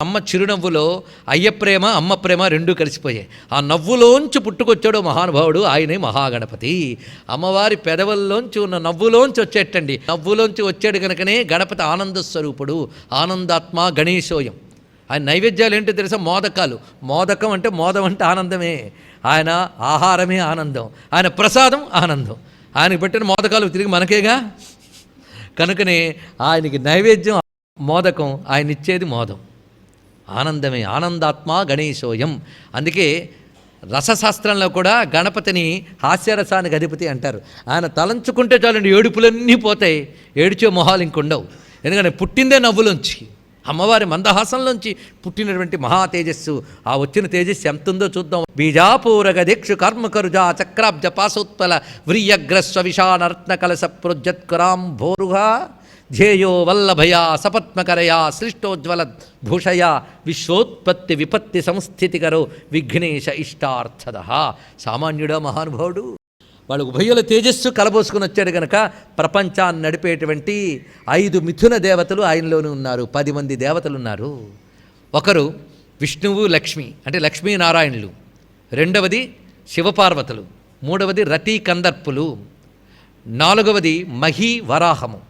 అమ్మ చిరునవ్వులో అయ్య ప్రేమ అమ్మ ప్రేమ రెండూ కలిసిపోయాయి. ఆ నవ్వులోంచి పుట్టుకొచ్చాడు మహానుభావుడు, ఆయనే మహాగణపతి. అమ్మవారి పెదవుల్లోంచి ఉన్న నవ్వులోంచి వచ్చేటండి. నవ్వులోంచి వచ్చాడు కనుకనే గణపతి ఆనంద స్వరూపుడు, ఆనందాత్మ గణేశోయం. ఆయన నైవేద్యాలు ఏంటో తెలుసా? మోదకాలు. మోదకం అంటే మోదం అంటే ఆనందమే. ఆయన ఆహారమే ఆనందం, ఆయన ప్రసాదం ఆనందం. ఆయనకి పెట్టిన మోదకాలు తిరిగి మనకేగా. కనుకనే ఆయనకి నైవేద్యం మోదకం, ఆయన ఇచ్చేది మోదం, ఆనందమే. ఆనందాత్మ గణేశోయం. అందుకే రసశాస్త్రంలో కూడా గణపతిని హాస్యరసానికి అధిపతి అంటారు. ఆయన తలంచుకుంటే చాలండి ఏడుపులన్నీ పోతాయి, ఏడిచే మొహాలు ఇంకుండవు. ఎందుకంటే పుట్టిందే నవ్వులోంచి, అమ్మవారి మందహాసంలోంచి పుట్టినటువంటి మహా తేజస్సు. ఆ వచ్చిన తేజస్సు ఎంత ఉందో చూద్దాం. బీజాపూరగ దీక్షు కర్మకరుజా చక్రాబ్జ పాశోత్పల వ్రియగ్రస్వ విషానరత్న కలస ప్రోజ్జత్కరాం భోరుహా ధ్యేయో వల్లభయా సపత్మకరయా సృష్టోజ్వల భూషయా విశ్వోత్పత్తి విపత్తి సంస్థితికరో విఘ్నేశ ఇష్టార్థద. సామాన్యుడా మహానుభావుడు? వాళ్ళు ఉభయుల తేజస్సు కలబోసుకుని వచ్చాడు కనుక ప్రపంచాన్ని నడిపేటువంటి 5 మిథున దేవతలు ఆయనలోనే ఉన్నారు. 10 మంది దేవతలు ఉన్నారు. ఒకరు విష్ణువు లక్ష్మి అంటే లక్ష్మీనారాయణులు, రెండవది శివపార్వతులు, మూడవది రతి కందర్పులు, నాలుగవది మహీ వరాహము,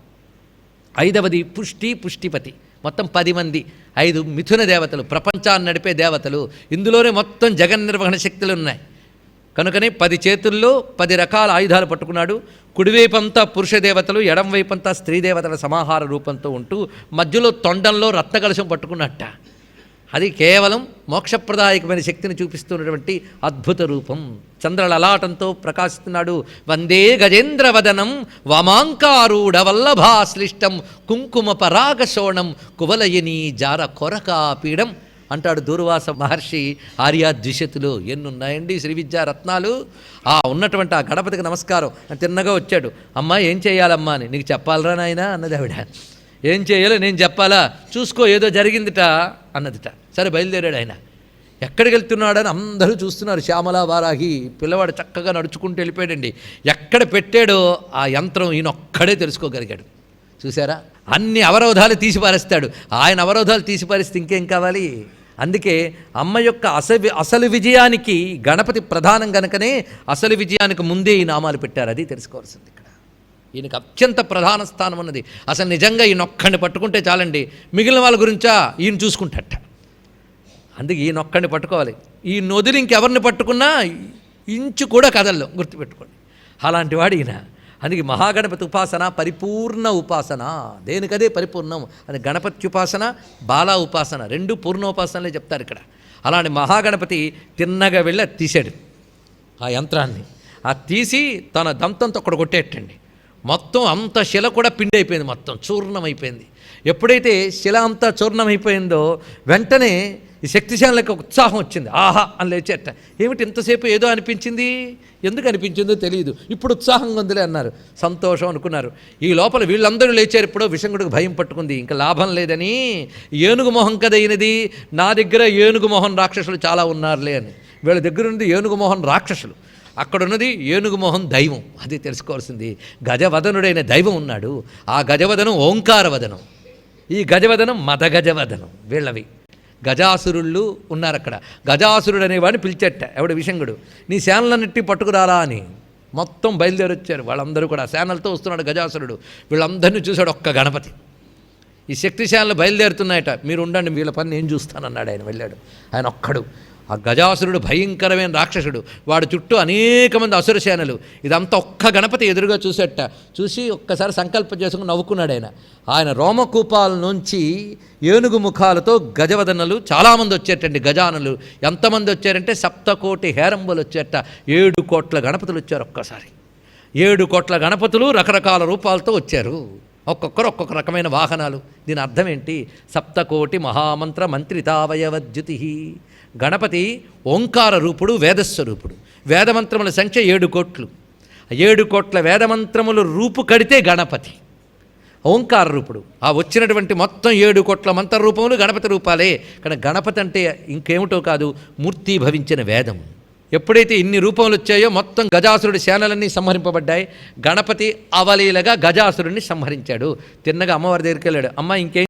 ఐదవది పుష్టిపతి. మొత్తం 10 మంది, 5 మిథున దేవతలు, ప్రపంచాన్ని నడిపే దేవతలు. ఇందులోనే మొత్తం జగన్నిర్వహణ శక్తులు ఉన్నాయి. కనుకనే 10 చేతుల్లో 10 రకాల ఆయుధాలు పట్టుకున్నాడు. కుడివైపంతా పురుష దేవతలు, ఎడంవైపంతా స్త్రీ దేవతల సమాహార రూపంతో ఉంటూ మధ్యలో తొండంలో రత్నకలశం పట్టుకున్నట్ట. అది కేవలం మోక్షప్రదాయకమైన శక్తిని చూపిస్తున్నటువంటి అద్భుత రూపం. చంద్రలలాటంతో ప్రకాశిస్తున్నాడు. వందే గజేంద్రవదనం వామాంకారూఢ వల్లభాశ్లిష్టం కుంకుమ పరాగశోణం కువలయని జార కొరకాపీడం అంటాడు దూర్వాస మహర్షి ఆర్యాద్విషతులు. ఎన్నున్నాయండి శ్రీ విద్యా రత్నాలు. ఉన్నటువంటి ఆ గణపతికి నమస్కారం. తిన్నగా వచ్చాడు. అమ్మా ఏం చేయాలమ్మా అని. నీకు చెప్పాలరా నాయన అన్నది ఆవిడ. ఏం చేయాలో నేను చెప్పాలా? చూసుకో ఏదో జరిగిందిట అన్నదిట. సరే బయలుదేరాడు ఆయన. ఎక్కడికి వెళ్తున్నాడని అందరూ చూస్తున్నారు. శ్యామలా వారాహి పిల్లవాడు చక్కగా నడుచుకుంటూ వెళ్ళిపోయాడండి. ఎక్కడ పెట్టాడో ఆ యంత్రం ఈయనొక్కడే తెలుసుకోగలిగాడు. చూసారా? అన్ని అవరోధాలు తీసిపారేస్తాడు. ఆయన అవరోధాలు తీసిపారేస్తే ఇంకేం కావాలి? అందుకే అమ్మ యొక్క అసలు విజయానికి గణపతి ప్రధానం కనుకనే అసలు విజయానికి ముందే ఈ నామాలు పెట్టారు. అది తెలుసుకోవాల్సింది. ఇక్కడ ఈయనకు అత్యంత ప్రధాన స్థానం ఉన్నది. అసలు నిజంగా ఈయనొక్కడిని పట్టుకుంటే చాలండి, మిగిలిన వాళ్ళ గురించా ఈయన చూసుకుంటట. అందుకే ఈయనొక్కడిని పట్టుకోవాలి. ఈ నొదిలి ఇంకెవరిని పట్టుకున్నా ఇంచు కూడా కదల్లో, గుర్తుపెట్టుకోండి. అలాంటి వాడు ఈయన. అందుకే మహాగణపతి ఉపాసన పరిపూర్ణ ఉపాసన, దేనికదే పరిపూర్ణం. అది గణపతి ఉపాసన, బాలా ఉపాసన రెండు పూర్ణోపాసనలే చెప్తారు ఇక్కడ. అలాంటి మహాగణపతి తిన్నగా వెళ్ళి అది తీశాడు ఆ యంత్రాన్ని. అది తీసి తన దంతంతో అక్కడ కొట్టేటండి. మొత్తం అంత శిల కూడా పిండి అయిపోయింది, మొత్తం చూర్ణమైపోయింది. ఎప్పుడైతే శిల అంతా చూర్ణమైపోయిందో వెంటనే ఈ శక్తిశాలకు ఉత్సాహం వచ్చింది. ఆహా అని లేచేట. ఏమిటి ఇంతసేపు ఏదో అనిపించింది, ఎందుకు అనిపించిందో తెలియదు, ఇప్పుడు ఉత్సాహంగా ఉందిలే అన్నారు. సంతోషం అనుకున్నారు. ఈ లోపల వీళ్ళందరూ లేచారు. ఇప్పుడు విషంగుడికి భయం పట్టుకుంది, ఇంకా లాభం లేదని. ఏనుగు మొహం కదైనది, నా దగ్గర ఏనుగు మొహం రాక్షసులు చాలా ఉన్నారులే అని. వీళ్ళ దగ్గర ఉంది ఏనుగు మొహం రాక్షసులు, అక్కడున్నది ఏనుగు మొహం దైవం. అది తెలుసుకోవాల్సింది. గజవదనుడైన దైవం ఉన్నాడు. ఆ గజవదనం ఓంకారవదనం, ఈ గజవదనం మదగజవదనం. వీళ్ళవి గజాసురుళ్ళు ఉన్నారు అక్కడ. గజాసురుడు అనేవాడిని పిలిచెట్ట ఎవడు విషంగుడు. నీ సేనలన్నిటి పట్టుకురాలా అని మొత్తం బయలుదేరొచ్చారు. వాళ్ళందరూ కూడా సేనలతో వస్తున్నాడు గజాసురుడు. వీళ్ళందరినీ చూశాడు ఒక్క గణపతి. ఈ శక్తిశాలలు బయలుదేరుతున్నాయట, మీరు ఉండండి వీళ్ళ పని నేను చూస్తానన్నాడు. ఆయన వెళ్ళాడు. ఆయన ఒక్కడు. ఆ గజాసురుడు భయంకరమైన రాక్షసుడు, వాడు చుట్టూ అనేక మంది అసుర సేనలు. ఇదంతా ఒక్క గణపతి ఎదురుగా చూసేట. చూసి ఒక్కసారి సంకల్పం చేసుకుని నవ్వుకున్నాడు ఆయన. ఆయన రోమకూపాల నుంచి ఏనుగు ముఖాలతో గజవదనలు చాలామంది వచ్చేటండి. గజానులు ఎంతమంది వచ్చారంటే 7 కోటి హేరంబులు వచ్చేట. 7 కోట్ల గణపతులు వచ్చారు ఒక్కసారి. 7 కోట్ల గణపతులు రకరకాల రూపాలతో వచ్చారు. ఒక్కొక్కరు ఒక్కొక్క రకమైన వాహనాలు. దీని అర్థం ఏంటి? 7 కోటి మహామంత్ర మంత్రితావయవద్యుతి. గణపతి ఓంకార రూపుడు, వేదస్వరూపుడు. వేదమంత్రముల సంఖ్య 7 కోట్లు. 7 కోట్ల వేదమంత్రములు రూపు కడితే గణపతి ఓంకార రూపుడు. ఆ వచ్చినటువంటి మొత్తం 7 కోట్ల మంత్ర రూపములు గణపతి రూపాలే. కానీ గణపతి అంటే ఇంకేమిటో కాదు, మూర్తి భవించిన వేదం. ఎప్పుడైతే ఇన్ని రూపములు వచ్చాయో మొత్తం గజాసురుడి సేనలన్నీ సంహరింపబడ్డాయి. గణపతి అవలీలగా గజాసురుడిని సంహరించాడు. తిన్నగా అమ్మవారి దగ్గరికి వెళ్ళాడు. అమ్మ ఇంకేం